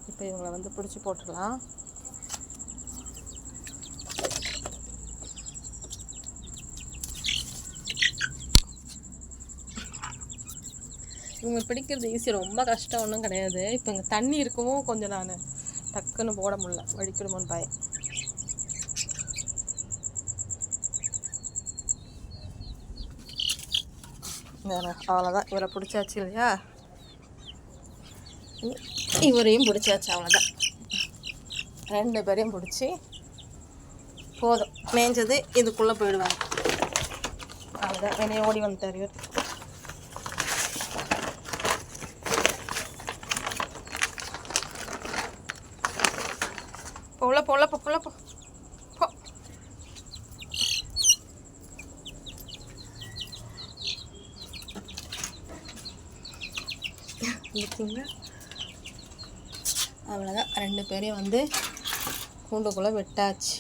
இப்போ இவங்களை வந்து பிடிச்சி போட்டுடலாம். இவங்க பிடிக்கிறது ஈஸி, ரொம்ப கஷ்டம் ஒன்றும் கிடையாது. இப்போ இங்கே தண்ணி இருக்கவும் கொஞ்சம் நான் டக்குன்னு போட முடியல, வடிக்கணுமோன்னு பயம். அவ்வளோதான், இவரை பிடிச்சாச்சு இல்லையா, இவரையும் பிடிச்சாச்சு, அவ்வளோதான். 2 பேரையும் பிடிச்சி போதும், மேய்ஞ்சது இதுக்குள்ளே போயிடுவாங்க. அவ்வளோதான், என்னைய ஓடி வந்துட்டார் இவர். உள்ள போ, போ, உள்ள போ. பார்த்தீங்களா, அவ்வளோதான். 2 பேரையும் வந்து கூண்டுக்குள்ளே விட்டாச்சு.